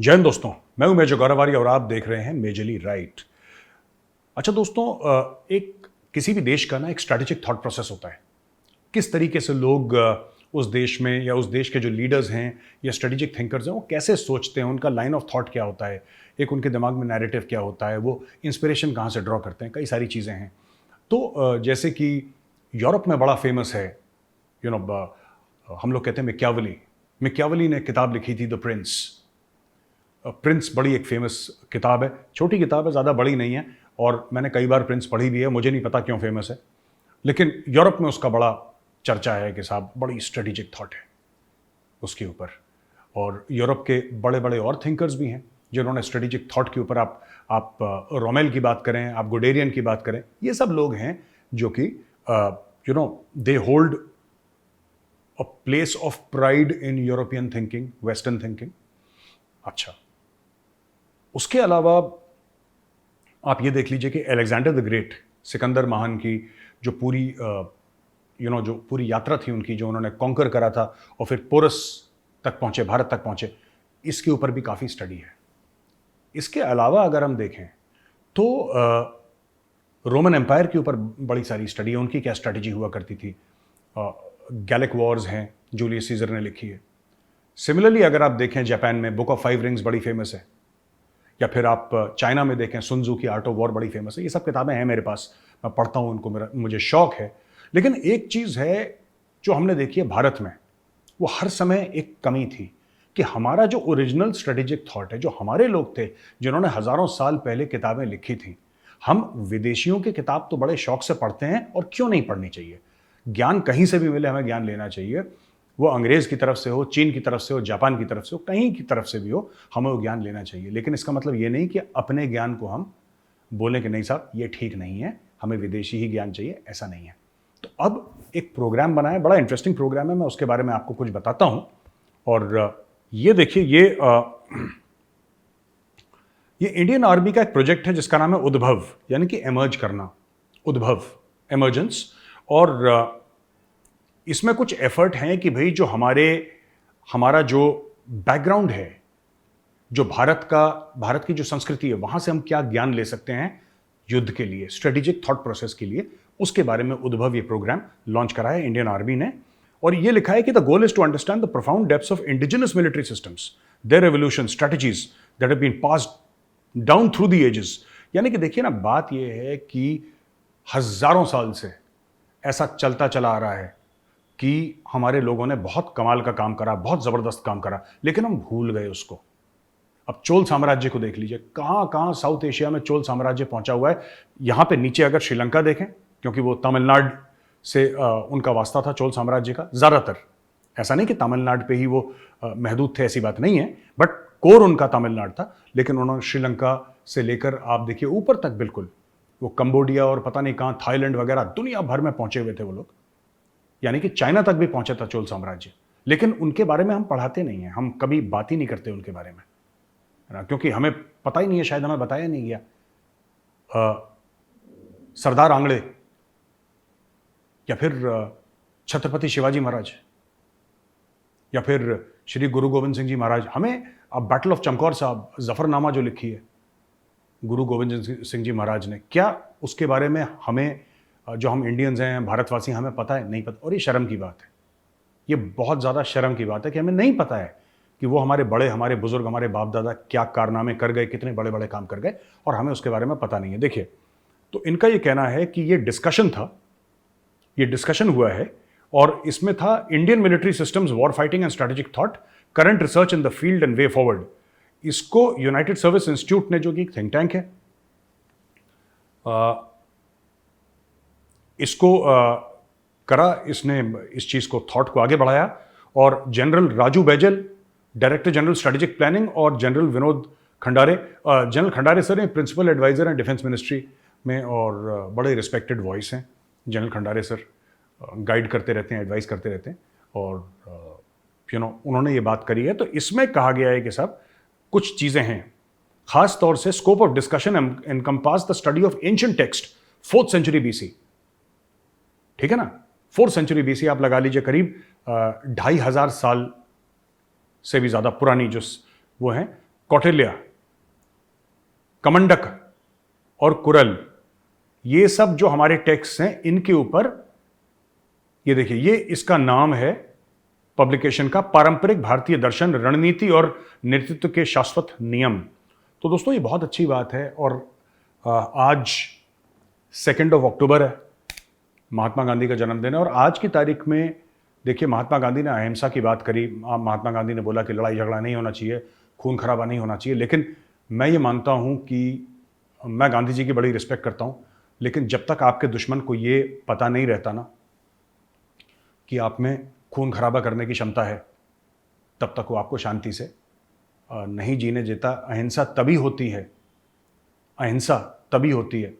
जय हिंद दोस्तों, मैं हूं मेजर गौरवारी और आप देख रहे हैं मेजरली राइट। अच्छा दोस्तों, एक किसी भी देश का ना एक स्ट्रैटेजिक थॉट प्रोसेस होता है। किस तरीके से लोग उस देश में या उस देश के जो लीडर्स हैं या स्ट्रेटेजिक थिंकर्स हैं वो कैसे सोचते हैं, उनका लाइन ऑफ थॉट क्या होता है, एक उनके दिमाग में नैरेटिव क्या होता है, वो इंस्पिरेशन कहाँ से ड्रॉ करते हैं, कई सारी चीज़ें हैं। तो जैसे कि यूरोप में बड़ा फेमस है, यू नो, हम लोग कहते हैं मैकियावेली। मैकियावेली ने किताब लिखी थी द प्रिंस। प्रिंस बड़ी एक फेमस किताब है, छोटी किताब है, ज़्यादा बड़ी नहीं है, और मैंने कई बार प्रिंस पढ़ी भी है। मुझे नहीं पता क्यों फेमस है, लेकिन यूरोप में उसका बड़ा चर्चा है कि साहब बड़ी स्ट्रेटेजिक थॉट है उसके ऊपर। और यूरोप के बड़े बड़े और थिंकर्स भी हैं जिन्होंने स्ट्रेटेजिक थॉट के ऊपर, आप रोमेल की बात करें, आप गुडेरियन की बात करें, ये सब लोग हैं जो कि they hold a place of pride in European thinking, western thinking. अच्छा, उसके अलावा आप ये देख लीजिए कि अलेक्जेंडर द ग्रेट, सिकंदर महान की जो पूरी जो पूरी यात्रा थी उनकी, जो उन्होंने कॉन्कर करा था और फिर पोरस तक पहुंचे, भारत तक पहुंचे, इसके ऊपर भी काफ़ी स्टडी है। इसके अलावा अगर हम देखें तो रोमन एम्पायर के ऊपर बड़ी सारी स्टडी है, उनकी क्या स्ट्रैटेजी हुआ करती थी। गैलिक वॉर्स हैं, जूलियस सीजर ने लिखी है। सिमिलरली अगर आप देखें जापान में बुक ऑफ 5 रिंग्स बड़ी फेमस है, या फिर आप चाइना में देखें सुन त्जू की आर्ट ऑफ वॉर बड़ी फेमस है। ये सब किताबें हैं मेरे पास, मैं पढ़ता हूँ उनको, मुझे शौक है। लेकिन एक चीज़ है जो हमने देखी है भारत में, वो हर समय एक कमी थी कि हमारा जो ओरिजिनल स्ट्रेटेजिक थॉट है, जो हमारे लोग थे जिन्होंने हज़ारों साल पहले किताबें लिखी थी, हम विदेशियों की किताब तो बड़े शौक से पढ़ते हैं, और क्यों नहीं पढ़नी चाहिए। ज्ञान कहीं से भी मिले, हमें ज्ञान लेना चाहिए। वो अंग्रेज़ की तरफ से हो, चीन की तरफ से हो, जापान की तरफ से हो, कहीं की तरफ से भी हो, हमें वो ज्ञान लेना चाहिए। लेकिन इसका मतलब ये नहीं कि अपने ज्ञान को हम बोलें कि नहीं साहब ये ठीक नहीं है, हमें विदेशी ही ज्ञान चाहिए, ऐसा नहीं है। तो अब एक प्रोग्राम बना है, बड़ा इंटरेस्टिंग प्रोग्राम है, मैं उसके बारे में आपको कुछ बताता हूं। और ये देखिए, ये इंडियन आर्मी का एक प्रोजेक्ट है जिसका नाम है उद्भव, यानी कि एमर्ज करना, उद्भव, एमर्जेंस। और इसमें कुछ एफर्ट हैं कि भाई जो हमारा जो बैकग्राउंड है, जो भारत की जो संस्कृति है, वहां से हम क्या ज्ञान ले सकते हैं युद्ध के लिए, स्ट्रेटेजिक थॉट प्रोसेस के लिए, उसके बारे में उद्भव ये प्रोग्राम लॉन्च करा है इंडियन आर्मी ने। और ये लिखा है कि the goal is to understand the profound depths of indigenous military systems, their evolution, strategies that have been passed down through the ages. यानी कि देखिए ना, बात यह है कि हजारों साल से ऐसा चलता चला आ रहा है कि हमारे लोगों ने बहुत कमाल का काम करा, बहुत जबरदस्त काम करा, लेकिन हम भूल गए उसको। अब चोल साम्राज्य को देख लीजिए, कहां कहां साउथ एशिया में चोल साम्राज्य पहुंचा हुआ है। यहां पे नीचे अगर श्रीलंका देखें, क्योंकि वो तमिलनाडु से उनका वास्ता था चोल साम्राज्य का ज्यादातर। ऐसा नहीं कि तमिलनाडु पे ही वो महदूद थे, ऐसी बात नहीं है, बट कोर उनका तमिलनाडु था। लेकिन उन्होंने श्रीलंका से लेकर आप देखिए ऊपर तक, बिल्कुल वो कंबोडिया और पता नहीं कहां, थाईलैंड वगैरह, दुनिया भर में पहुंचे हुए थे वो लोग। यानी कि चाइना तक भी पहुंचा था चोल साम्राज्य। लेकिन उनके बारे में हम पढ़ाते नहीं हैं, हम कभी बात ही नहीं करते उनके बारे में, है ना, क्योंकि हमें पता ही नहीं है, शायद हमें बताया नहीं गया। सरदार आंगड़े, या फिर छत्रपति शिवाजी महाराज, या फिर श्री गुरु गोविंद सिंह जी महाराज। हमें अब बैटल ऑफ चमकौर साहब, जफरनामा जो लिखी है गुरु गोविंद सिंह जी महाराज ने, क्या उसके बारे में हमें, जो हम इंडियंस हैं, भारतवासी, हमें पता है? नहीं पता। और ये शर्म की बात है, ये बहुत ज़्यादा शर्म की बात है कि हमें नहीं पता है कि वो हमारे बड़े, हमारे बुजुर्ग, हमारे बाप दादा क्या कारनामे कर गए, कितने बड़े बड़े काम कर गए, और हमें उसके बारे में पता नहीं है। देखिए, तो इनका ये कहना है कि ये डिस्कशन था, ये डिस्कशन हुआ है, और इसमें था Indian military systems, war fighting and strategic thought, current research in the field and way forward. इसको यूनाइटेड सर्विस इंस्टीट्यूट ने, जो कि एक थिंक टैंक है, इसको करा, इसने इस चीज़ को, थॉट को आगे बढ़ाया। और general Raju Baijal, director general strategic planning, और general Vinod Khandare, general Khandare sir हैं प्रिंसिपल एडवाइजर हैं डिफेंस मिनिस्ट्री में, और बड़े रिस्पेक्टेड वॉइस हैं जनरल खंडारे सर, गाइड करते रहते हैं, एडवाइस करते रहते हैं। और उन्होंने ये बात करी है। तो इसमें कहा गया है कि साहब कुछ चीज़ें हैं, खास तौर से scope of discussion encompass the study of ancient text 4th century BC. ठीक है ना, 4th सेंचुरी बीसी आप लगा लीजिए, करीब 2500 साल से भी ज़्यादा पुरानी जो वो हैं, कौटिल्य, कमंडक और कुरल, ये सब जो हमारे टेक्स्ट हैं इनके ऊपर, ये देखिए, ये इसका नाम है पब्लिकेशन का, पारंपरिक भारतीय दर्शन, रणनीति और नेतृत्व के शाश्वत नियम। तो दोस्तों ये बहुत अच्छी बात है। और आज 2 अक्टूबर है, महात्मा गांधी का जन्मदिन है। और आज की तारीख में देखिए, महात्मा गांधी ने अहिंसा की बात करी। महात्मा गांधी ने बोला कि लड़ाई झगड़ा नहीं होना चाहिए, खून खराबा नहीं होना चाहिए। लेकिन मैं ये मानता हूँ कि मैं गांधी जी की बड़ी रिस्पेक्ट करता हूँ, लेकिन जब तक आपके दुश्मन को ये पता नहीं रहता ना कि आप में खून खराबा करने की क्षमता है, तब तक वो आपको शांति से नहीं जीने देता। अहिंसा तभी होती है, अहिंसा तभी होती है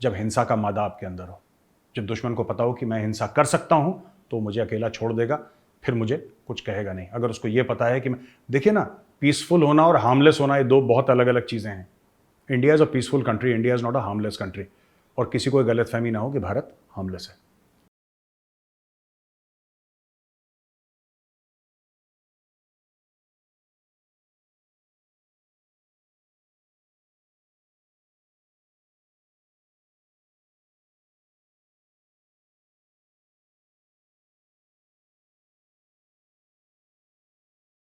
जब हिंसा का मादा आपके अंदर हो। जब दुश्मन को पता हो कि मैं हिंसा कर सकता हूं तो मुझे अकेला छोड़ देगा, फिर मुझे कुछ कहेगा नहीं। अगर उसको ये पता है कि मैं, देखिए ना, पीसफुल होना और हार्मलेस होना, ये दो बहुत अलग अलग चीज़ें हैं। India is a peaceful country, India is not a harmless country. और किसी को गलतफहमी ना हो कि भारत हार्मलेस है।